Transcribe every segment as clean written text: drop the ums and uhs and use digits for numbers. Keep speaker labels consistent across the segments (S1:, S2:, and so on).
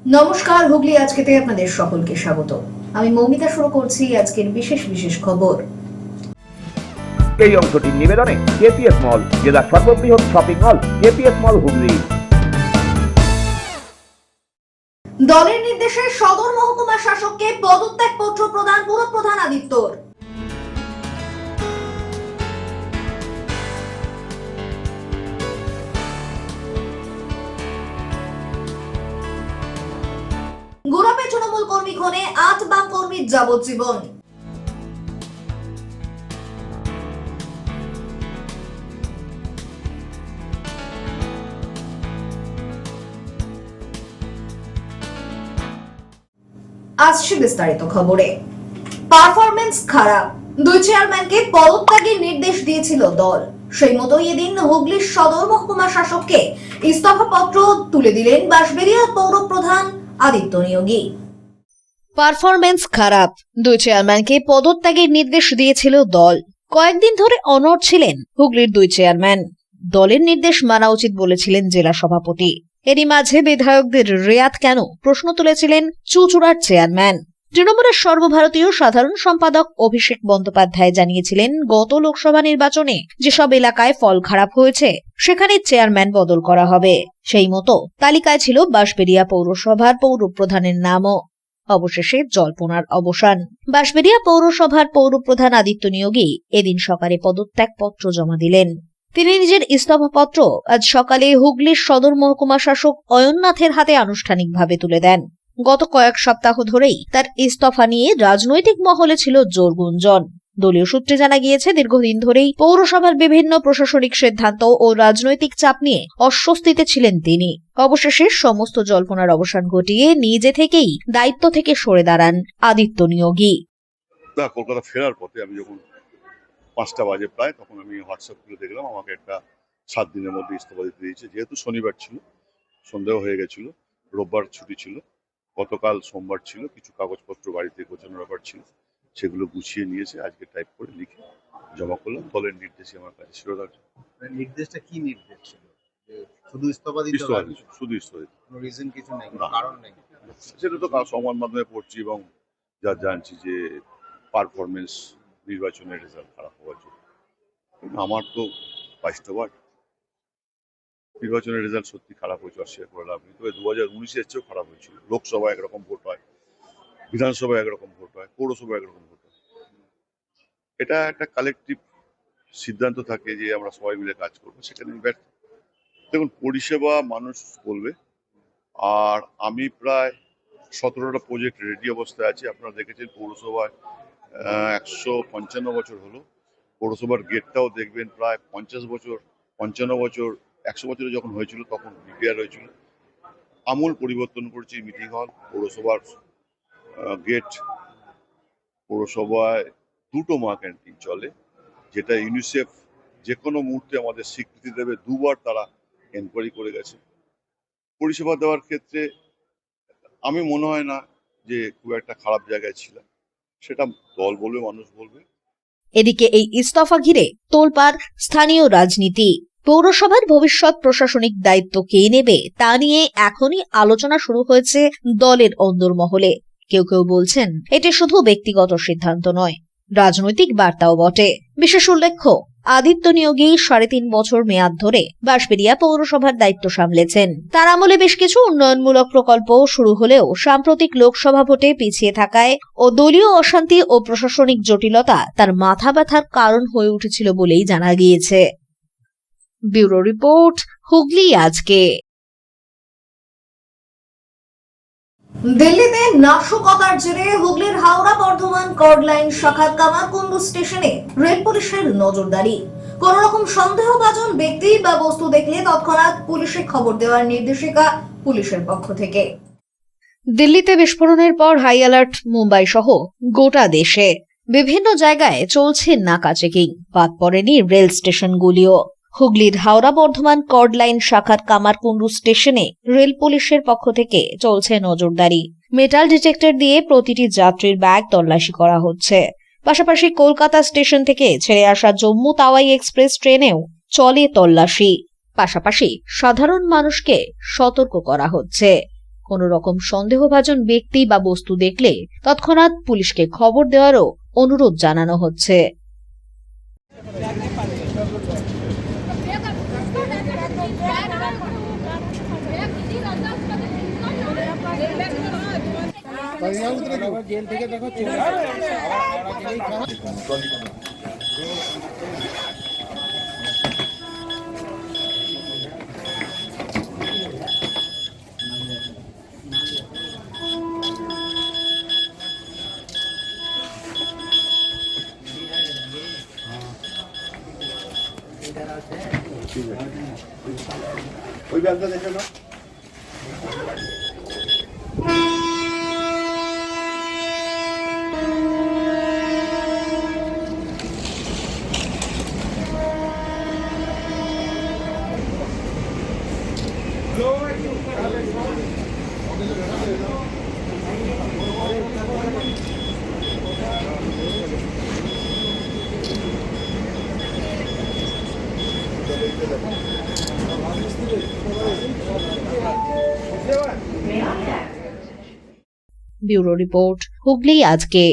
S1: নমস্কার, হুগলি আজকেতে আপনাদের সকলকে স্বাগত। আমি মৌমিতা শুরু করছি আজকের বিশেষ খবর।
S2: এই অংশটির নিবেদনে কেপিএস মল, জেলার সর্ববৃহৎ শপিং মল কেপিএস মল হুগলি।
S1: দলের নির্দেশে সদর মহকুমা শাসককে পদত্যাগপত্র প্রদান পুরপ্রধান আদিত্যর। গুড়াপে তৃণমূল কর্মী খুনে ৮ বাম কর্মীর যাবজ্জীবন। আসছে বিস্তারিত খবরে। পারফরমেন্স খারাপ, দুই চেয়ারম্যানকে পদত্যাগের নির্দেশ দিয়েছিল দল। সেই মতোই এদিন হুগলির সদর মহকুমা শাসককে ইস্তফাপত্র তুলে দিলেন বাঁশবেড়িয়া পৌর প্রধান আদিত্য নিয়োগী। পারফরমেন্স খারাপ, দুই চেয়ারম্যানকে পদত্যাগের নির্দেশ দিয়েছিল দল। কয়েকদিন ধরে অনড় ছিলেন হুগলির দুই চেয়ারম্যান। দলের নির্দেশ মানা উচিত বলেছিলেন জেলা সভাপতি। এরই মাঝে বিধায়কদের রেয়াত কেন প্রশ্ন তুলেছিলেন চুঁচুড়ার চেয়ারম্যান। তৃণমূলের সর্বভারতীয় সাধারণ সম্পাদক অভিষেক বন্দ্যোপাধ্যায় জানিয়েছিলেন, গত লোকসভা নির্বাচনে যেসব এলাকায় ফল খারাপ হয়েছে সেখানে চেয়ারম্যান বদল করা হবে। সেই মতো তালিকায় ছিল বাঁশবেড়িয়া পৌরসভার পৌর প্রধানের নামও। অবশেষে জল্পনার অবসান। বাঁশবেড়িয়া পৌরসভার পৌর প্রধান আদিত্য নিয়োগী এদিন সকালে পদত্যাগপত্র জমা দিলেন। তিনি নিজের ইস্তফাপত্র আজ সকালে হুগলির সদর মহকুমা শাসক অয়ননাথের হাতে আনুষ্ঠানিকভাবে তুলে দেন। গত কয়েক সপ্তাহ ধরেই তার ইস্তফা নিয়ে রাজনৈতিক মহলে ছিল জোর গুঞ্জন। দলীয় সূত্রে জানা গিয়েছে, দীর্ঘদিন ধরেই পৌরসভার বিভিন্ন প্রশাসনিক সিদ্ধান্ত ও রাজনৈতিক চাপ নিয়ে অস্বস্তিতে ছিলেন তিনি। অবশেষে সমস্ত জল্পনার অবসান ঘটিয়ে নিজে থেকেই দায়িত্ব থেকে সরে দাঁড়ান আদিত্য নিয়োগী।
S3: কলকাতা ফেরার পথে আমি যখন 5টা বাজে প্রায়, তখন আমি হোয়াটসঅ্যাপ খুলে দেখলাম আমাকে একটা 7 দিনের মধ্যে ইস্তফা দিতে দিয়েছে। যেহেতু শনিবার ছিল, সন্দেহ হয়ে গেছিল, রোববার ছুটি ছিল, গতকাল সোমবার ছিল, কিছু কাগজপত্র বাড়িতে গোছানোর ব্যাপার ছিল, সেগুলো গুছিয়ে নিয়েছে। আজকে টাইপ করে লিখে জমা করলাম। দলের নির্দেশে আমার কাছে ছিল।
S4: নির্দেশটা কি নির্দেশ ছিল? শুধু ইস্তফা দিতে হবে?
S3: শুধু ইস্তফা দিতে,
S4: কোনো রিজন কিছু নেই, কারণ নেই?
S3: সেটা তো সংবাদ মাধ্যমে পড়ছি এবং যা জানছি যে পারফরমেন্স, নির্বাচনের রেজাল্ট খারাপ হওয়ার জন্য। আমার তো 22টা ওয়ার্ড, নির্বাচনের রেজাল্ট সত্যি খারাপ হয়েছে, অস্বীকার করে লাভ নেই। তবে 2019-এর চেয়েও খারাপ হয়েছিল। লোকসভায় একরকম ভোট হয়, বিধানসভায় একরকম ভোট হয়, পৌরসভায় একরকম ভোট হয়। এটা একটা কালেকটিভ সিদ্ধান্ত থাকে যে আমরা সবাই মিলে কাজ করবো, সেখানে ব্যর্থ। দেখুন, পরিষেবা মানুষ বলবে। আর আমি প্রায় 17টা প্রজেক্ট রেডি অবস্থায় আছে। আপনারা দেখেছেন পৌরসভায় 155 বছর হলো। পৌরসভার গেটটাও দেখবেন প্রায় 50 বছর, 55 বছর, 100 বছরে যখন হয়েছিল তখন রিপেয়ার হয়েছিল। আমূল পরিবর্তন করেছি মিটিং হল, পৌরসভার গেট। পৌরসভায় 2টো মা ক্যান্টিন চলে, যেটা ইউনিসেফ যে কোনো মুহূর্তে আমাদের স্বীকৃতি দেবে। 2বার তারা এনকোয়ারি করে গেছে। পরিষেবা দেওয়ার ক্ষেত্রে আমি মনে হয় না যে খুব একটা খারাপ জায়গায় ছিলাম। সেটা দল বলবে, মানুষ বলবে।
S1: এদিকে এই ইস্তফা ঘিরে তোলপাড় স্থানীয় রাজনীতি। পৌরসভার ভবিষ্যৎ প্রশাসনিক দায়িত্ব কে নেবে তা নিয়ে এখনই আলোচনা শুরু হয়েছে দলের অন্দরমহলে। কেউ কেউ বলছেন এটি শুধু ব্যক্তিগত সিদ্ধান্ত নয়, রাজনৈতিক বার্তাও বটে। বিশেষ উল্লেখ্য, আদিত্য নিয়োগী 3.5 বছর মেয়াদ ধরে বাঁশবেড়িয়া পৌরসভার দায়িত্ব সামলেছেন। তার আমলে বেশ কিছু উন্নয়নমূলক প্রকল্প শুরু হলেও সাম্প্রতিক লোকসভা ভোটে পিছিয়ে থাকায় ও দলীয় অশান্তি ও প্রশাসনিক জটিলতা তার মাথা ব্যথার কারণ হয়ে উঠেছিল বলেই জানা গিয়েছে। ব্যুরো রিপোর্ট, হুগলি আজকে। দিল্লিতে নাশকতার জেরে হুগলির হাওড়া বর্ধমান কর্ড লাইন শাখার কামারকুণ্ডু স্টেশনে রেল পুলিশের নজরদারি। কোন রকম সন্দেহভাজন ব্যক্তি বা বস্তু দেখলে তৎক্ষণাৎ পুলিশে খবর দেওয়ার নির্দেশিকা পুলিশের পক্ষ থেকে। দিল্লিতে বিস্ফোরণের পর হাই অ্যালার্ট মুম্বাই সহ গোটা দেশে। বিভিন্ন জায়গায় চলছে নাকা চেকিং, বাদ পড়েনি রেল স্টেশনগুলিও। হুগলির হাওড়া বর্ধমান কর্ড লাইন শাখার কামারকুণ্ডু স্টেশনে রেল পুলিশের পক্ষ থেকে চলছে নজরদারি। মেটাল ডিটেক্টর দিয়ে প্রতিটি যাত্রীর ব্যাগ তল্লাশি করা হচ্ছে। পাশাপাশি কলকাতা স্টেশন থেকে ছেড়ে আসা জম্মু তাওয়াই এক্সপ্রেস ট্রেনেও চলে তল্লাশি। পাশাপাশি সাধারণ মানুষকে সতর্ক করা হচ্ছে।
S5: কোনো রকম সন্দেহভাজন ব্যক্তি বা বস্তু দেখলে তৎক্ষণাৎ পুলিশকে খবর দেওয়ারও অনুরোধ জানানো হচ্ছে।
S3: ওই ব্যাগটা দেখে না।
S5: ব্যুরো রিপোর্ট, হুগলি আজকে।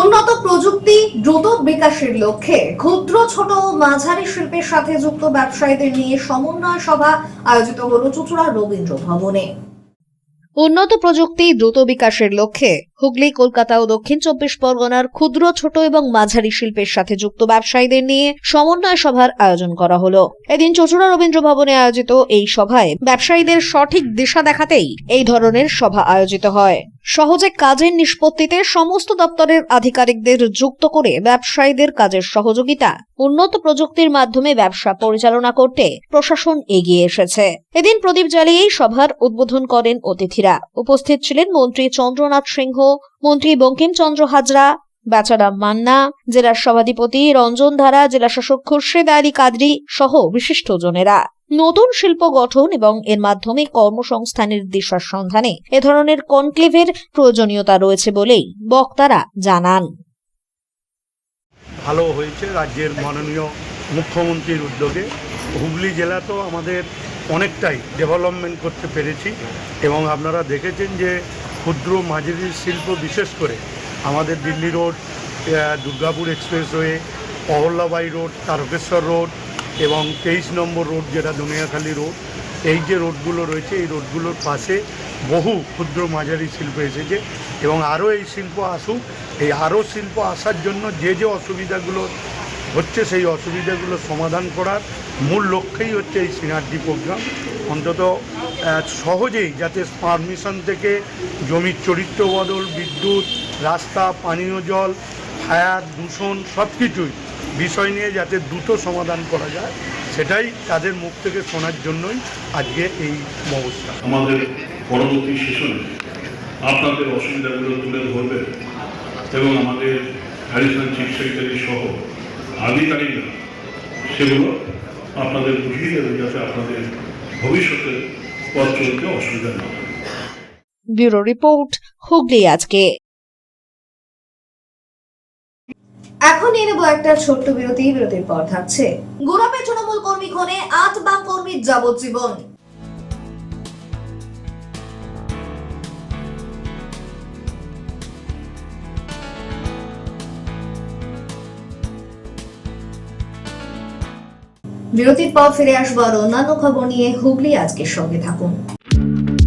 S1: উন্নত প্রযুক্তি দ্রুত বিকাশের লক্ষ্যে ক্ষুদ্র ছোট ও মাঝারি শিল্পের সাথে যুক্ত ব্যবসায়ীদের নিয়ে সমন্বয় সভা আয়োজিত হল চুঁচুড়া রবীন্দ্র ভবনে।
S5: উন্নত প্রযুক্তি দ্রুত বিকাশের লক্ষ্যে হুগলি, কলকাতা ও দক্ষিণ চব্বিশ পরগনার ক্ষুদ্র ছোট এবং মাঝারি শিল্পের সাথে যুক্ত ব্যবসায়ীদের নিয়ে সমন্বয় সভার আয়োজন করা হলো। এদিন চুঁচুড়া রবীন্দ্র ভবনে আয়োজিত এই সভায় ব্যবসায়ীদের সঠিক দিশা দেখাতেই এই ধরনের সভা আয়োজিত হয়। সহজে কাজের নিষ্পত্তিতে সমস্ত দপ্তরের আধিকারিকদের যুক্ত করে ব্যবসায়ীদের কাজের সহযোগিতা, উন্নত প্রযুক্তির মাধ্যমে ব্যবসা পরিচালনা করতে প্রশাসন এগিয়ে এসেছে। এদিন প্রদীপ জ্বালিয়েই সভার উদ্বোধন করেন অতিথিরা। উপস্থিত ছিলেন মন্ত্রী চন্দ্রনাথ সিংহ, মন্ত্রী বঙ্কিমচন্দ্র হাজরা, বেচারাম মান্না, জেলার সভাধিপতি রঞ্জন ধারা, জেলাশাসক খুরশেদ আলী কাদরি সহ বিশিষ্টজনেরা। নতুন শিল্প গঠন এবং এর মাধ্যমে কর্মসংস্থানের দিশার সন্ধানে এ ধরনের কনক্লেভের প্রয়োজনীয়তা রয়েছে বলেই বক্তারা জানান।
S6: ভালো হয়েছে রাজ্যের মাননীয় মুখ্যমন্ত্রীর উদ্যোগে। হুগলি জেলা তো আমাদের অনেকটাই ডেভেলপমেন্ট করতে পেরেছি এবং আপনারা দেখেছেন যে ক্ষুদ্র মাঝারি শিল্প, বিশেষ করে আমাদের Delhi road, Durgapur expressway, Ahilyabai road, Tarakeswar road এবং 23 নম্বর রোড যেটা দুনিয়াখালী রোড, এই যে রোডগুলো রয়েছে এই রোডগুলোর পাশে বহু ক্ষুদ্র মাঝারি শিল্প এসেছে এবং আরও এই শিল্প আসুক। এই আরও শিল্প আসার জন্য যে যে অসুবিধাগুলো হচ্ছে সেই অসুবিধাগুলো সমাধান করার মূল লক্ষ্যই হচ্ছে এই সিনার্জি প্রোগ্রাম। অন্তত সহজেই যাতে পারমিশন থেকে জমির চরিত্র বদল, বিদ্যুৎ, রাস্তা, পানীয় জল, ফায়ার, দূষণ সব কিছুই বিষয় নিয়ে যাতে দ্রুত সমাধান করা যায়, সেটাই তাদের মুখ থেকে শোনার জন্যই আজকে এই ব্যবস্থা।
S7: আমাদের পরবর্তী সেশনে আপনাদের অসুবিধাগুলো তুলে ধরবেন এবং আমাদের অ্যাডিশনাল চিফ সেক্রেটারি সহ আধিকারিকরা সেগুলো আপনাদের বুঝিয়ে দেবে যাতে আপনাদের ভবিষ্যতে পথ চলতে অসুবিধা না হয়।
S5: ব্যুরো রিপোর্ট, হুগলি আজকে।
S1: এখন নিয়ে নেব একটা ছোট্ট বিরতি। বিরতির পর থাকছে গোলাপে তৃণমূল কর্মী খুনে 8 বাম কর্মীর যাবজ্জীবন। বিরতির পর ফিরে আসবো আর অন্যান্য খবর নিয়ে। হুগলি আজকের সঙ্গে থাকুন।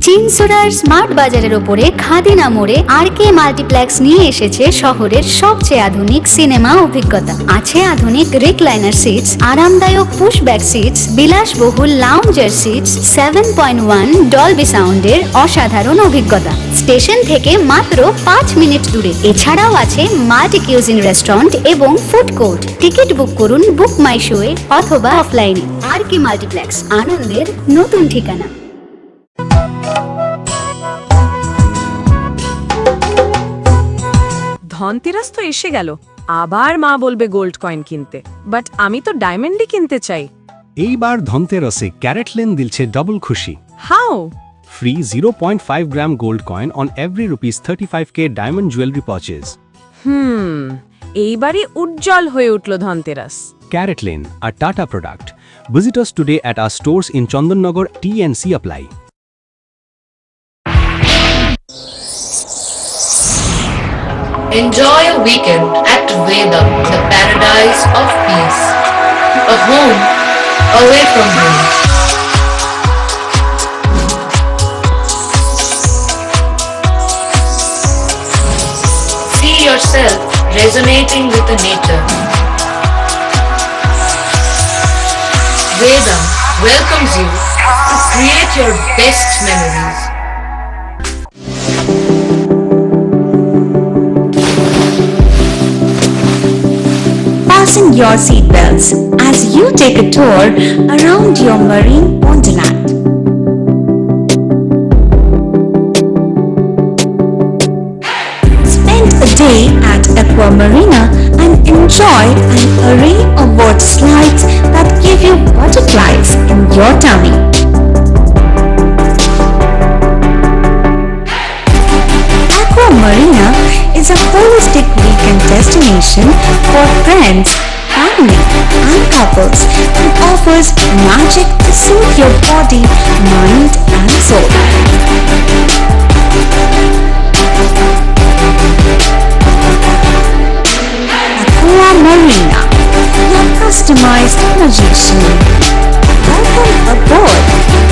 S8: চিনসুরার স্মার্ট বাজারের উপরে খাদিনা মোড়ে আরকে মাল্টিপ্লেক্স নিয়ে এসেছে শহরের সবচেয়ে আধুনিক সিনেমা অভিজ্ঞতা। আছে আধুনিক রিক্লাইনার সিটস, আরামদায়ক পুশব্যাক সিটস, বিলাসবহুল লাউঞ্জার সিটস, 7.1 ডলবি সাউন্ডের অসাধারণ অভিজ্ঞতা। স্টেশন থেকে মাত্র 5 মিনিট দূরে। এছাড়াও আছে মাল্টি কিউজিন রেস্টুরেন্ট এবং ফুড কোর্ট। টিকিট বুক করুন বুক মাই শোয়ে অথবা অফলাইনে। আরকে মাল্টিপ্লেক্স, আনন্দের নতুন ঠিকানা।
S9: ধনতেরাস তো এসে গেল, আবার মা বলবে গোল্ড কয়েন কিনতে, বাট আমি তো ডায়মন্ডই কিনতে চাই।
S10: এইবার ধনতেরাসে ক্যারেটলেন দিলছে ডবল খুশি।
S9: How?
S10: Free 0.5 gram gold coin on every ₹35K diamond jewelry purchase.
S9: এইবারই উজ্জ্বল হয়ে উঠল Dhanteras.
S10: CaratLane, a Tata product. Visit us today at our stores in Chandannagar. T&C apply.
S11: Enjoy a weekend at Vedam, the paradise of peace. A home away from home. See yourself resonating with the nature. Vedam welcomes you to create your best memories.
S8: Fasten your seatbelts as you take a tour around your marine wonderland. Spend a day at Aqua Marina and enjoy an array of water slides that give you butterflies in your tummy. Aqua Marina is a holistic weekend destination for friends, family, and couples and offers magic to soothe your body, mind, and soul. Aqua Marina, your customized magician. Welcome aboard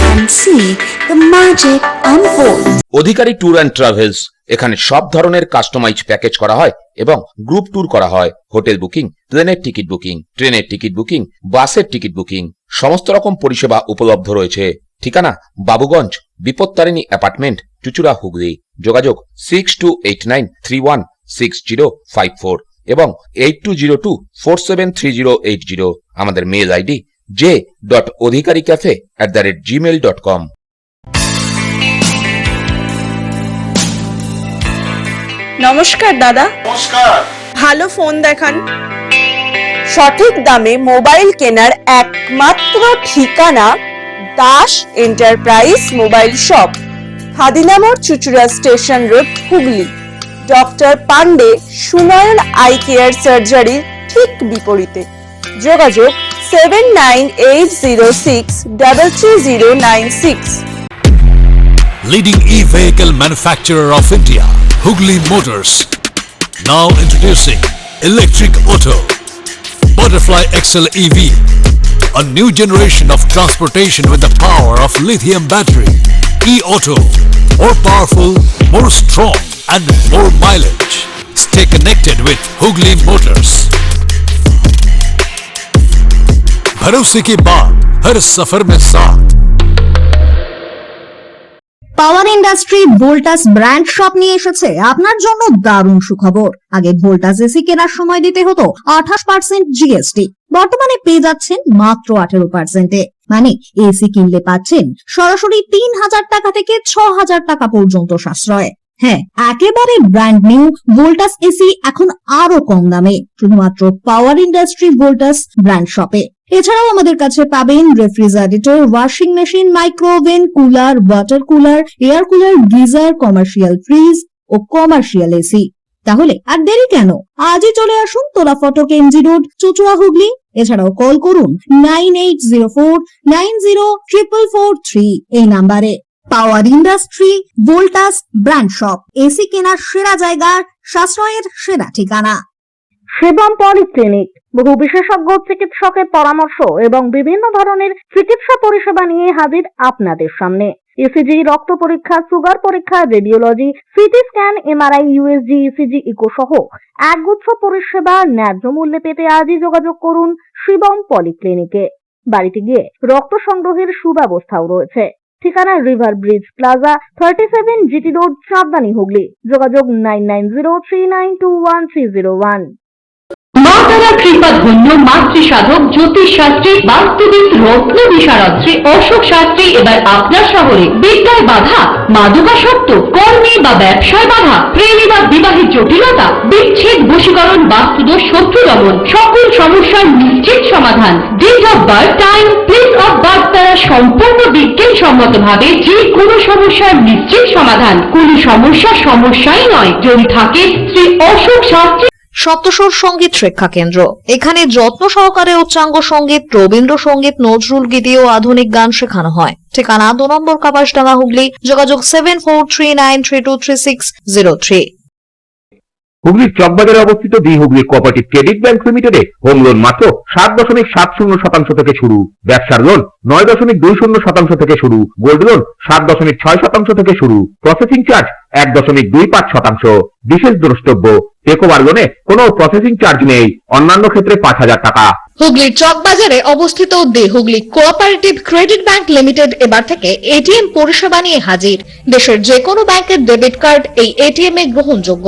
S8: and see the magic unfold.
S2: Adhikari tour and travels, এখানে সব ধরনের customise package করা হয় এবং group tour করা হয়। Hotel booking, প্লেনের ticket booking, ট্রেনের টিকিট বুকিং, বাসের টিকিট বুকিং, সমস্ত রকম পরিষেবা উপলব্ধ রয়েছে। ঠিকানা বাবুগঞ্জ, বিপত্তারিণী অ্যাপার্টমেন্ট, চুচুড়া, হুগলি। যোগাযোগ 6289316054 এবং 8202473080। আমাদের মেল আইডি j.odhikaricafe@gmail.com।
S9: নমস্কার দাদা।
S3: নমস্কার।
S9: ভালো ফোন দেখান। সঠিক দামে মোবাইল কেনার একমাত্র ঠিকানা Das enterprise mobile shop, Khadinamore, Chuchura station road, Hooghly. Doctor Pandey Sunayan eye care সার্জারির ঠিক বিপরীতে। যোগাযোগ 7980633096।
S12: Leading e-vehicle manufacturer of India, Hugli Motors. Now introducing Electric Auto, Butterfly XL EV, a new generation of transportation with the power of lithium battery. E-Auto, more powerful, more strong and more mileage. Stay connected with Hugli Motors. भरोसे के बाद हर सफर में साथ।
S1: পাওয়ার industry Voltas brand shop নিয়ে এসেছে আপনার জন্য দারুণ সুখবর। আগে ভোল্টাস এসি কেনার সময় দিতে হতো 28% জিএসটি, বর্তমানে পেয়ে যাচ্ছেন মাত্র 18%। মানে এসি কিনলে পাচ্ছেন সরাসরি 3000 টাকা থেকে 6000 টাকা পর্যন্ত সাশ্রয়। হ্যাঁ, একেবারে ব্র্যান্ড নিউ ভোল্টাস এসি এখন আরো কম দামে, শুধুমাত্র পাওয়ার ইন্ডাস্ট্রি ভোল্টাস ব্র্যান্ড শপে। এছাড়াও আমাদের কাছে পাবেন refrigerator, washing machine, microwave, cooler, water cooler, air cooler, geyser, commercial fridge ও কমার্শিয়াল এসি। তাহলে আর দেরি কেন, আজই চলে আসুন তোলা ফটক এমজি রোড, চুচুড়া, হুগলি। এছাড়াও কল করুন 9804904443 এই নাম্বারে। Power industry Voltas brand shop, AC কেনার সেরা জায়গা, সাশ্রয়ের সেরা ঠিকানা। শিবম পলিক্লিনিক, বহু বিশেষজ্ঞ চিকিৎসকের পরামর্শ এবং বিভিন্ন ধরনের চিকিৎসা পরিষেবা নিয়ে হাজির আপনাদের সামনে। ইসিজি, রক্ত পরীক্ষা, সুগার পরীক্ষা, radiology, CT scan, MRI, USG, ECG, echo সহ একগুচ্ছ পরিষেবা ন্যায্য মূল্যে পেতে আজই যোগাযোগ করুন শিবম পলিক্লিনিকে। বাড়িতে গিয়ে রক্ত সংগ্রহের সুব্যবস্থাও রয়েছে। ঠিকানা river bridge plaza, 37 GT road, Chandni, Hooghly. যোগাযোগ 9903921301।
S11: মা তারা কৃপা ধন্য মাতৃ সাধক, জ্যোতিষ শাস্ত্রী, বাস্তুবিদ, রত্ন বিশারদ্রী, অশোক শাস্ত্রী এবার আপনার শহরে। বিদ্যায় বাধা, মাদকাসক্ত, কর্মে বা ব্যবসায় বাধা, প্রেমে বা বিবাহের জটিলতা, বিচ্ছেদ, বশীকরণ, বাস্তুদোষ, শত্রু দমন, সকল সমস্যার নিশ্চিত সমাধান। Date of birth, time, place of birth দ্বারা সম্পূর্ণ বিজ্ঞানসম্মত ভাবে যে কোনো সমস্যার নিশ্চিত সমাধান। কোন সমস্যাই নয়। যদি থাকে শ্রী অশোক শাস্ত্রী
S5: সপ্তস্বর সঙ্গীত শিক্ষা কেন্দ্র। এখানে যত্ন সহকারে উচ্চাঙ্গ সঙ্গীত, রবীন্দ্রসঙ্গীত, নজরুল গীতি ও আধুনিক গান শেখানো হয়। ঠিকানা 2 নম্বর কাপাসডাঙ্গা, হুগলি। যোগাযোগ 7439323603।
S13: হুগলির চকবাজারে অবস্থিত the Hooghly cooperative credit bank লিমিটেডে হোম লোন মাত্র 7.70% থেকে শুরু, ব্যবসার লোন 9.20% থেকে শুরু, গোল্ড লোন 7.6% থেকে শুরু, প্রসেসিং চার্জ 1.25%। বিশেষ দ্রষ্টব্য, টেকওভার লোনে কোনো প্রসেসিং চার্জ নেই, অন্যান্য ক্ষেত্রে 5,000 টাকা।
S5: হুগলির চকবাজারে অবস্থিত the Hooghly cooperative credit bank limited এবার থেকে এটিএম পরিষেবা নিয়ে হাজির। দেশের যে কোনো ব্যাংকের ডেবিট কার্ড এই এটিএম এ গ্রহণযোগ্য।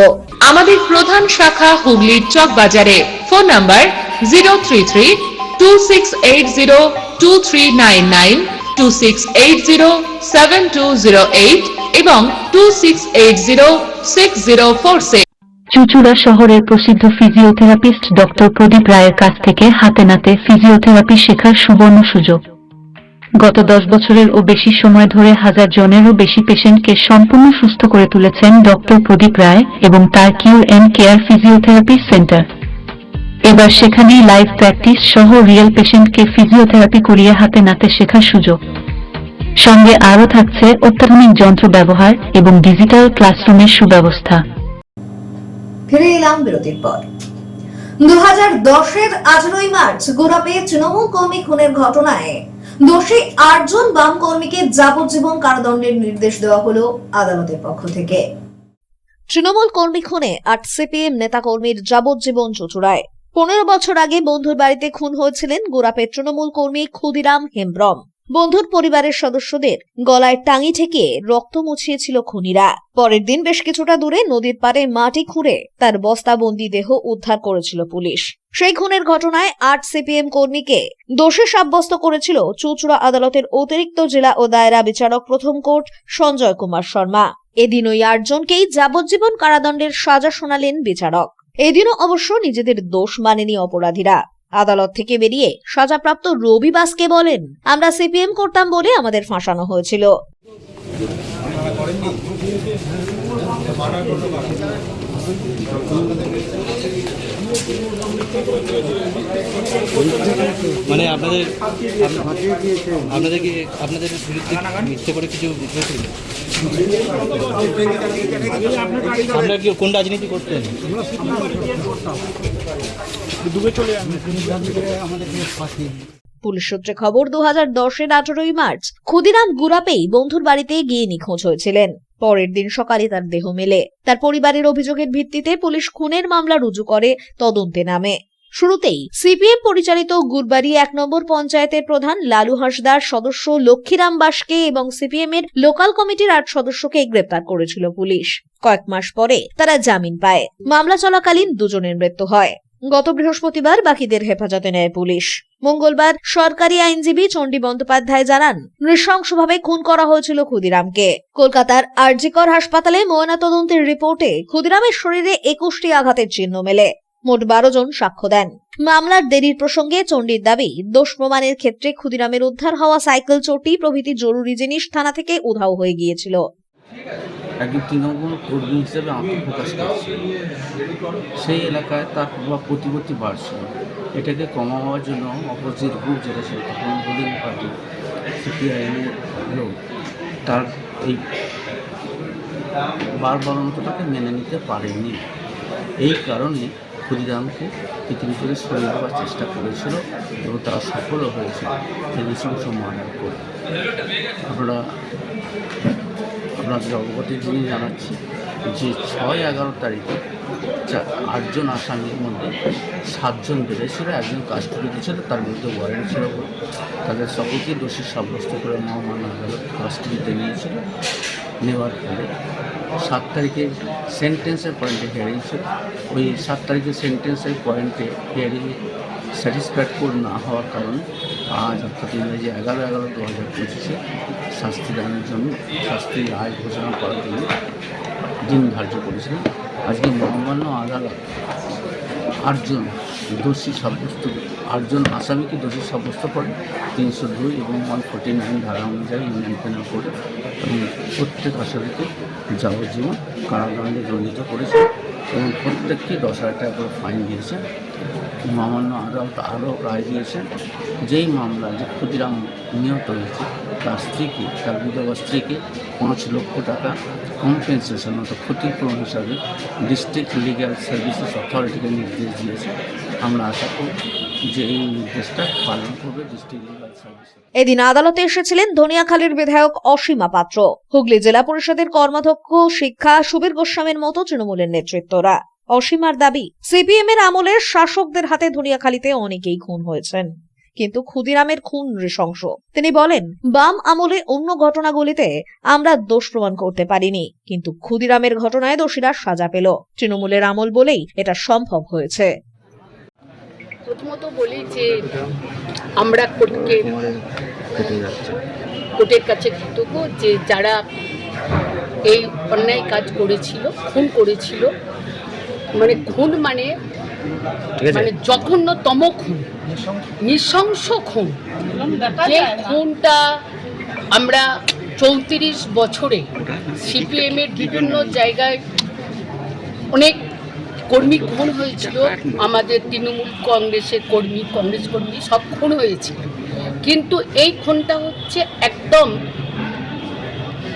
S11: আমাদের প্রধান শাখা হুগলির চকবাজারে। ফোন নাম্বার 033-2680-2399, 2680-7208 এবং 2680-6046।
S8: চুঁচুড়া শহরের প্রসিদ্ধ ফিজিওথেরাপিস্ট ডক্টর প্রদীপ রায়ের কাছ থেকে হাতে নাতে ফিজিওথেরাপি শেখার সুবর্ণ সুযোগ। গত 10 বছরের ও বেশি সময় ধরে 1000 জনেরও বেশি পেশেন্টকে সম্পূর্ণ সুস্থ করে তুলেছেন ডক্টর প্রদীপ রায় এবং তার কিউর এন্ড কেয়ার ফিজিওথেরাপি সেন্টার। এবার সেখানেই লাইভ প্র্যাকটিস সহ রিয়েল পেশেন্টকে ফিজিওথেরাপি করিয়ে হাতে নাতে শেখার সুযোগ। সঙ্গে আরও থাকছে অত্যাধুনিক যন্ত্র ব্যবহার এবং ডিজিটাল ক্লাসরুমের সুব্যবস্থা।
S1: ফিরে এলাম বিরতির পর। 2010-এর 18ই মার্চ গোরাপে তৃণমূল কর্মী খুনের ঘটনায় দোষী 8 জন বাম কর্মীকে যাবজ্জীবন কারাদণ্ডের নির্দেশ দেওয়া হলো আদালতের পক্ষ থেকে।
S5: তৃণমূল কর্মী খুনে 8 সিপিএম নেতাকর্মীর যাবজ্জীবন চুঁচুড়ায়। 15 বছর আগে বন্ধুর বাড়িতে খুন হয়েছিলেন গোরাপের তৃণমূল কর্মী ক্ষুদিরাম হেমব্রম। বন্ধুর পরিবারের সদস্যদের গলায় টাঙি ঠেকিয়ে রক্ত মুছিয়েছিল খুনিরা। পরের দিন বেশ কিছুটা দূরে নদীর পাড়ে মাটি খুঁড়ে তার বস্তাবন্দি দেহ উদ্ধার করেছিল পুলিশ। সেই খুনের ঘটনায় 8 সিপিএম কর্মীকে দোষী সাব্যস্ত করেছিল চুঁচুড়া আদালতের অতিরিক্ত জেলা ও দায়রা বিচারক প্রথম কোর্ট সঞ্জয় কুমার শর্মা। এদিন ওই 8 জনকেই যাবজ্জীবন কারাদণ্ডের সাজা শোনালেন বিচারক। এদিনও অবশ্য নিজেদের দোষ মানেনি অপরাধীরা। আদালত থেকে বেরিয়ে সাজাপ্রাপ্ত রবি বাসকে বলেন, আমরা সিপিএম করতাম বলে আমাদের ফাঁসানো হয়েছিল।
S14: মানে আপনাদের বিরুদ্ধে মিথ্যে করে কিছু আপনারা কি কোন রাজনীতি করতেন?
S5: পুলিশ সূত্রে খবর, 2010-এর 18ই মার্চ ক্ষুদিরাম গুরাপেই বন্ধুর বাড়িতে গিয়ে নিখোঁজ হয়েছিলেন। পরের দিন সকালে তার দেহ মেলে। তার পরিবারের অভিযোগের ভিত্তিতে পুলিশ খুনের মামলা রুজু করে তদন্তে নামে। শুরুতেই সিপিএম পরিচালিত গুরবাড়ি 1 নম্বর পঞ্চায়েতের প্রধান লালু হাঁসদার, সদস্য লক্ষ্মীরাম বাসকে এবং সিপিএম এর লোকাল কমিটির 8 সদস্যকে গ্রেপ্তার করেছিল পুলিশ। কয়েক মাস পরে তারা জামিন পায়। মামলা চলাকালীন 2 জনের মৃত্যু হয়। গত বৃহস্পতিবার বাকিদের হেফাজতে নেয় পুলিশ। মঙ্গলবার সরকারি আইনজীবী চণ্ডী বন্দ্যোপাধ্যায় জানান, নৃশংসভাবে খুন করা হয়েছিল ক্ষুদিরামকে। কলকাতার আরজিকর হাসপাতালে ময়নাতদন্তের রিপোর্টে ক্ষুদিরামের শরীরে 21টি আঘাতের চিহ্ন মেলে। মোট 12 জন সাক্ষ্য দেন। মামলার দেরির প্রসঙ্গে চণ্ডীর দাবি, দোষ প্রমাণের ক্ষেত্রে ক্ষুদিরামের উদ্ধার হওয়া সাইকেল, চটি প্রভৃতি জরুরি জিনিস থানা থেকে উধাও হয়ে গিয়েছিল।
S14: একজন তৃণমূল কর্মী হিসেবে আত্মপ্রকাশ করছে, সেই এলাকায় তার প্রভাব প্রতিপত্তি বাড়ছে। এটাকে কমাবার জন্য অপোজিট গ্রুপ, যেটা সেটা তখন রুলিং পার্টি সিপিআইএমের লোক, তার এই বারবারন্তটাকে মেনে নিতে পারেনি। এই কারণে ক্ষুদিরামকে পৃথিবী থেকে সরিয়ে দেওয়ার চেষ্টা করেছিল এবং তারা সফলও হয়েছিল এই নৃশংস মার্ডার করে। আপনাদের অবগতির জন্য জানাচ্ছি যে 6-11 তারিখে 8 জন আসামির মধ্যে 7 জন বেড়েছিল, একজন কাস্টডিতে ছিল, তার বিরুদ্ধে ওয়ারেন্ট ছিল। তাদের সকলকে দোষী সাব্যস্ত করে মহামান্য আদালত কাস্টডিতে নিয়েছিল। নেওয়ার ফলে 7 তারিখে সেন্টেন্সের পয়েন্টে হিয়ারিং ছিল। ওই 7 তারিখে সেন্টেন্সের পয়েন্টে হিয়ারিং স্যাটিসফাইড করে না হওয়ার কারণে আজ অর্থাৎ ইংরেজি 11/11/2025 শাস্তি দানের জন্য, শাস্তির রায় ঘোষণা করার জন্য দিন ধার্য করেছিলেন। আজকে মহামান্য আদালত 8 জন দোষী সাব্যস্ত, 8 জন আসামিকে দোষী সাব্যস্ত করে 302 এবং 149 ধারা অনুযায়ী ইউনিয়ন পেনাল করে এবং প্রত্যেক আসামিকে যাবজ্জীবন কারাদণ্ডে দণ্ডিত করেছে। এবং প্রত্যেককে 10,000 টাকা করে ফাইন দিয়েছেন। মহামান্য আদালত আরও রায় দিয়েছেন, যেই মামলা যে ক্ষুদিরাম নিহত হয়েছে তার স্ত্রীকে, তার বিধবা স্ত্রীকে 5 লক্ষ টাকা কম্পেনসেশন অর্থাৎ ক্ষতিপূরণ হিসাবে ডিস্ট্রিক্ট লিগ্যাল সার্ভিসেস অথরিটিকে নির্দেশ দিয়েছে। আমরা আশা করি যে এই নির্দেশটা পালন করবে ডিস্ট্রিক্ট লিগ্যাল সার্ভিস।
S5: এদিন আদালতে এসেছিলেন ধনিয়াখালীর বিধায়ক অসীমা পাত্র, হুগলি জেলা পরিষদের কর্মাধ্যক্ষ শিক্ষা সুবীর গোস্বামীর মতো তৃণমূলের নেতৃত্বরা। অসীমার দাবি, সিপিএম এর আমলের শাসকদের হাতে ধনিয়াখালীতে অনেকেই খুন হয়েছেন, কিন্তু ক্ষুদিরামের খুন নৃশংস। তিনি বলেন, বাম আমলে অন্য ঘটনাগুলিতে আমরা দোষ প্রমাণ করতে পারিনি, কিন্তু ক্ষুদিরামের ঘটনায় দোষীরা সাজা পেল। তৃণমূলের আমল বলেই এটা সম্ভব হয়েছে।
S15: প্রথমত বলি যে আমরা কোর্টের কাছে কৃতজ্ঞ যে যারা এই অন্যায় কাজ করেছিল, খুন করেছিল, মানে খুন মানে জঘন্যতম খুন, নৃশংস খুন। যে খুনটা আমরা 34 বছরে সিপিএম এর বিভিন্ন জায়গায় অনেক কর্মী খুন হয়েছিল, আমাদের তৃণমূল কংগ্রেসের কর্মী, কংগ্রেস কর্মী সব খুন হয়েছিল, কিন্তু এই খুনটা হচ্ছে একদম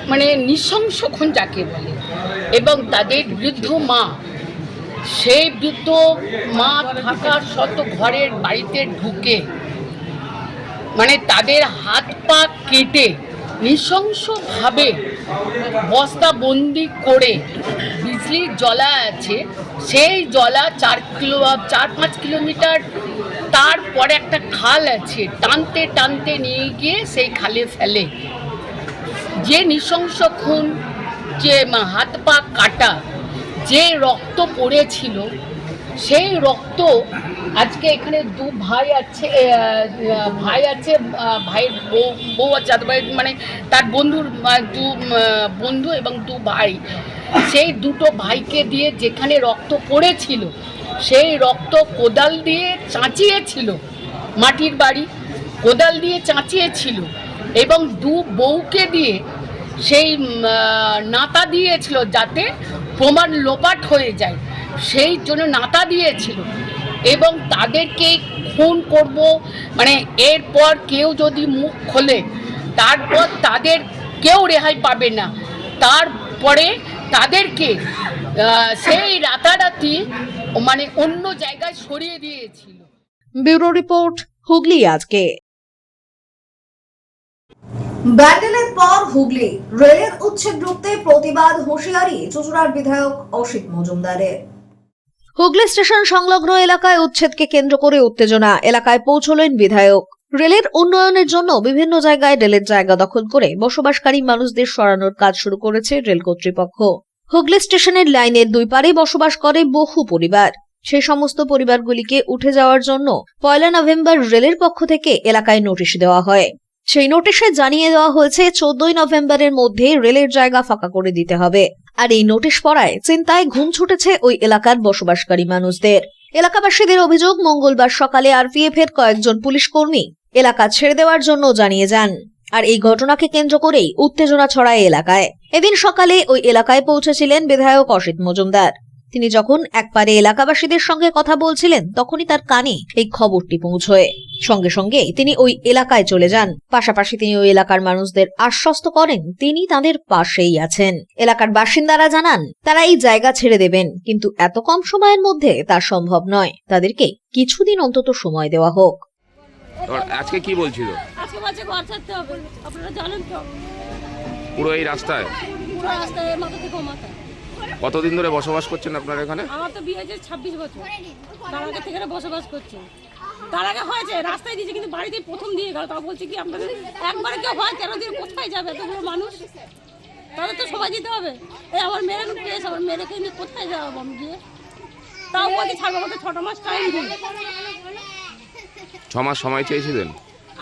S15: মানে নৃশংস খুন যাকে বলে। এবং তাদের বৃদ্ধ মা, সেই বৃদ্ধ মা থাকার শত ঘরের বাড়িতে ঢুকে মানে তাদের হাত পা কেটে নৃশংসভাবে বস্তাবন্দি করে বিজলির জলা আছে, সেই জলা 4-5 কিলোমিটার, তারপরে একটা খাল আছে, টানতে টানতে নিয়ে গিয়ে সেই খালে ফেলে। যে নৃশংস খুন, যে হাত পা কাটা, যে রক্ত পড়েছিল, সেই রক্ত আজকে এখানে দু ভাই আছে, ভাইয়ের বউ আছে, মানে তার বন্ধুর বন্ধু এবং 2 ভাই, সেই দুটো ভাইকে দিয়ে যেখানে রক্ত পড়েছিল সেই রক্ত কোদাল দিয়ে চাঁচিয়েছিল, মাটির বাড়ি কোদাল দিয়ে চাঁচিয়েছিল, এবং 2 বউকে দিয়ে সেই নাতা দিয়েছিল যাতে প্রমাণ লোপাট হয়ে যায়, সেই জন্য নাতা দিয়েছিল। এবং তাদেরকে খুন করব মানে এরপর কেউ যদি মুখ খোলে তারপর তাদের কেউ রেহাই পাবে না, তারপরে তাদেরকে সেই রাতারাতি মানে অন্য জায়গায় সরিয়ে দিয়েছিল।
S5: ব্যুরো রিপোর্ট, হুগলি আজকে।
S1: ব্যান্ডেলের পর হুগলি, রেলের উচ্ছেদ রুখতে প্রতিবাদ, হুঁশিয়ারি চুঁচুড়ার বিধায়ক অসিত মজুমদারের।
S5: হুগলি স্টেশন সংলগ্ন এলাকায় উচ্ছেদকে কেন্দ্র করে উত্তেজনা। এলাকায় পৌঁছলেন বিধায়ক। রেলের উন্নয়নের জন্য বিভিন্ন জায়গায় রেলের জায়গা দখল করে বসবাসকারী মানুষদের সরানোর কাজ শুরু করেছে রেল কর্তৃপক্ষ। হুগলি স্টেশনের লাইনের 2 পারে বসবাস করে বহু পরিবার। সেই সমস্ত পরিবারগুলিকে উঠে যাওয়ার জন্য 1 নভেম্বর রেলের পক্ষ থেকে এলাকায় নোটিশ দেওয়া হয়। সেই নোটিশে জানিয়ে দেওয়া হয়েছে 14 নভেম্বরের মধ্যে রেলের জায়গা ফাঁকা করে দিতে হবে। আর এই নোটিশ পড়ায় চিন্তায় ঘুম ছুটেছে ওই এলাকার বসবাসকারী মানুষদের। এলাকাবাসীদের অভিযোগ, মঙ্গলবার সকালে আরপিএফ এর কয়েকজন পুলিশ কর্মী এলাকা ছেড়ে দেওয়ার জন্য জানিয়ে যান। আর এই ঘটনাকে কেন্দ্র করেই উত্তেজনা ছড়ায় এলাকায়। এদিন সকালে ওই এলাকায় পৌঁছেছিলেন বিধায়ক অসিত মজুমদার। তিনি যখন একবারে এলাকাবাসীদের সঙ্গে কথা বলছিলেন তখনই তার কানে এই খবরটি পৌঁছয়। সঙ্গে সঙ্গে তিনি ওই এলাকায় চলে যান। পাশাপাশি তিনি ওই এলাকার মানুষদের আশ্বস্ত করেন তিনি তাদের পাশেই আছেন। এলাকার বাসিন্দারা জানান তারা এই জায়গা ছেড়ে দেবেন, কিন্তু এত কম সময়ের মধ্যে তা সম্ভব নয়। তাদেরকে কিছুদিন অন্তত সময় দেওয়া হোক।
S2: আজকে কি বলছিল?
S16: আজকে বলছে ঘর ছাড়তে হবে, আপনারা জানেন তো।
S2: পুরো এই রাস্তায়?
S16: পুরো রাস্তায় মাথা থেকে মাথা।
S2: কতদিন ধরে বসবাস করছেন আপনারা এখানে?
S16: আমার তো বিয়ে হয়েছে 26 বছর, তার আগে থেকে বসবাস করছে। তার আগে হয়েছে রাস্তায় দিয়েছে, কিন্তু বাড়িতে প্রথম দিয়ে গেল। তা বলছে কি আপনাদের একবারে কেউ হয় 13 দিন কোথায় যাবে এতগুলো মানুষ? তাদের তো সবাই দিতে হবে। এই আমার মেয়ের কেস, আমার মেয়েকে নিয়ে কোথায় যাবো আমি গিয়ে? তাও বলছি ছাড়বো, আমাকে 6 মাস টাইম দিন।
S2: 6 মাস সময় চেয়েছিলেন?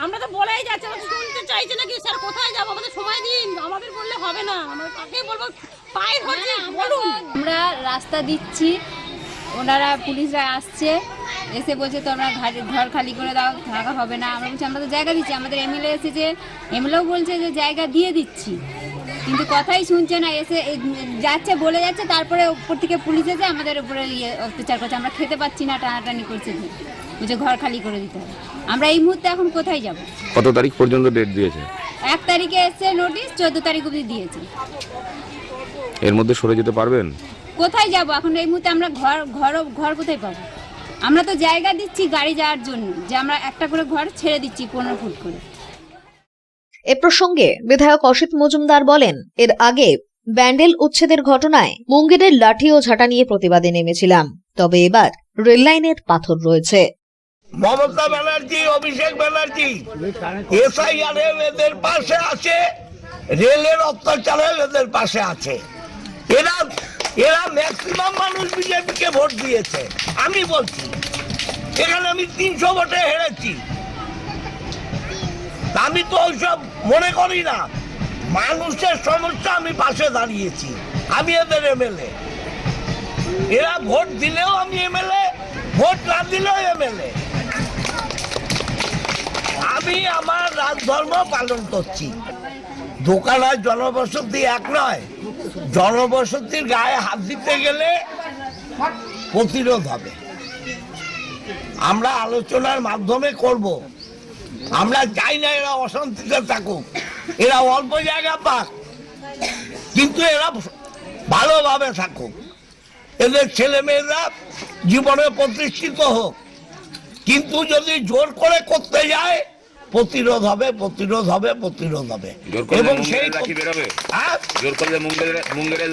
S16: আমরা তো বলেই যাচ্ছি, আমরা শুনতে চাইছি নাকি স্যার কোথায় যাবো, আমাদের সময় দিন। আমাদের বললে হবে না, আমরা কাকে বলবো? পায়ের হচ্ছে বলুন।
S17: আমরা রাস্তা দিচ্ছি, ওনারা পুলিশরা আসছে, এসে বলছে তো আমরা ঘর খালি করে দাও, থাকা হবে না। আমরা বলছি আমরা তো জায়গা দিচ্ছি, আমাদের এমএলএ এসেছে, এমএলএও বলছে যে জায়গা দিয়ে দিচ্ছি, কিন্তু কথাই শুনছে না, এসে যাচ্ছে বলে যাচ্ছে, তারপরে উপর থেকে পুলিশ এসে আমাদের উপরে অত্যাচার করছে। আমরা খেতে পাচ্ছি না, টানাটানি করছে, বুঝে ঘর খালি করে দিতে হবে। আমরা এই মুহূর্তে এখন কোথায় যাব?
S2: কত তারিখ পর্যন্ত ডেট দিয়েছে?
S17: 1 তারিখে এসে নোটিশ, 14 তারিখ অবধি দিয়েছে।
S2: এর মধ্যে সরে যেতে পারবেন?
S17: কোথায় যাব এখন এই মুহূর্তে? আমরা ঘর কোথায় পাবো? আমরা তো জায়গা দিচ্ছি গাড়ি যাওয়ার জন্য, যে আমরা একটা করে ঘর ছেড়ে দিচ্ছি 15 ফুট করে।
S5: এ প্রসঙ্গে বিধায়ক অসিত মজুমদার বলেন, এর আগে ব্যান্ডেল উচ্ছেদের ঘটনায় মুঙ্গেরের লাঠি ও ঝাঁটা নিয়ে প্রতিবাদে নেমেছিলাম, তবে এবার রেললাইনের পাথর রয়েছে।
S18: মমতা ব্যানার্জি, অভিষেক ব্যানার্জি এসআইআর এদের পাশে আছে, রেলের অত্যাচারে এদের পাশে আছে। এরা ম্যাক্সিমাম মানুষ বিজেপিকে ভোট দিয়েছে। আমি বলছি এখানে আমি 300 ভোটে হেরেছি। আমি তো ওইসব মনে করি না। মানুষের সমস্যা আমি পাশে দাঁড়িয়েছি। আমি এদের এমএলএ। এরা ভোট দিলেও আমি এমএলএ, ভোট না দিলেও এমএলএ। আমি আমার রাজধর্ম পালন করছি। দোকান আর জনবসতি এক নয়। জনবসতির গায়ে হাত দিতে গেলে প্রতিরোধ হবে। আমরা আলোচনার মাধ্যমে করব। আমরা চাই না এরা অশান্তিতে থাকুক, এরা অল্প জায়গা পাক, কিন্তু এরা ভালোভাবে থাকুক। এদের ছেলে মেয়েরা জীবনে প্রতিষ্ঠিত হোক। কিন্তু যদি জোর করে করতে যায়, প্রতিরোধ হবে, প্রতিরোধ হবে, প্রতিরোধ হবে। এবং সেই মুঙ্গেরের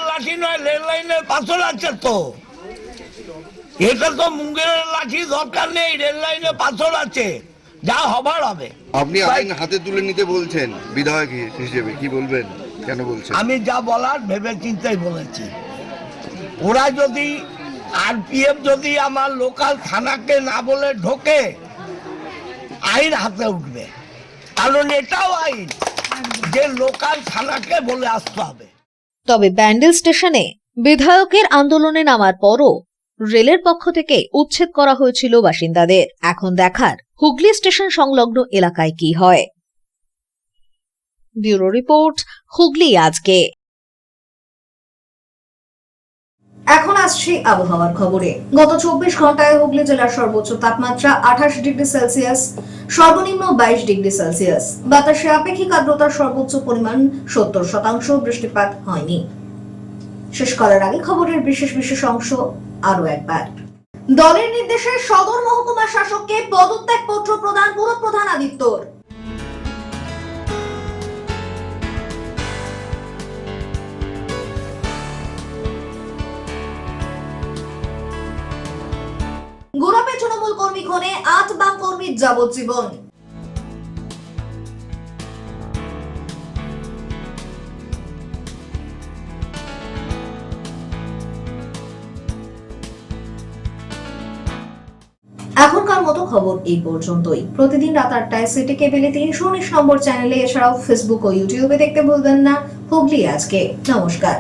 S18: লাঠি নয়, রেল লাইনের পাথর আছে তো। এটা তো মুঙ্গেরের লাঠি দরকার নেই, রেল লাইনে পাথর আছে, যা হবার হবে।
S19: আপনি আইন হাতে তুলে নিতে বলছেন বিধায়ক হিসেবে, কি বলবেন, কেন বলছেন?
S18: আমি যা বলার ভেবে চিন্তাই বলেছি। ওরা যদি আরপিএফ যদি আমার লোকাল থানাকে না বলে ঢোকে, আইন হাতে উঠবে। কারণ এটাও আইন যে লোকাল থানাকে বলে আসতে হবে।
S5: তবে ব্যান্ডেল স্টেশনে বিধায়কের আন্দোলনে নামার পরও রেলের পক্ষ থেকে উচ্ছেদ করা হয়েছিল বাসিন্দাদের। এখন দেখার হুগলি স্টেশন সংলগ্ন এলাকায় কি হয়। ব্যুরো রিপোর্ট, হুগলি আজকে।
S1: এখন আসছি আবহাওয়ার খবরে। গত 24 ঘন্টায় হুগলি জেলার সর্বোচ্চ তাপমাত্রা 28 ডিগ্রি সেলসিয়াস, সর্বনিম্ন 22 ডিগ্রি সেলসিয়াস। বাতাসে আপেক্ষিক আর্দ্রতার সর্বোচ্চ পরিমাণ 70%। বৃষ্টিপাত হয়নি। শেষ করার আগে খবরের বিশেষ অংশ আরো একবার। দলের নির্দেশে সদর মহকুমা শাসককে পদত্যাগ পত্র প্রদান পুরপ্রধান আদিত্যর। গুড়াপে তৃণমূল কর্মী খুনে 8 বাম কর্মীর যাবজ্জীবন। এখনকার মতো খবর এই পর্যন্তই। প্রতিদিন রাত 8টায় সিটি কেবলে 319 নম্বর চ্যানেলে, এছাড়াও ফেসবুক ও ইউটিউবে দেখতে ভুলবেন না হুগলি আজকে। নমস্কার।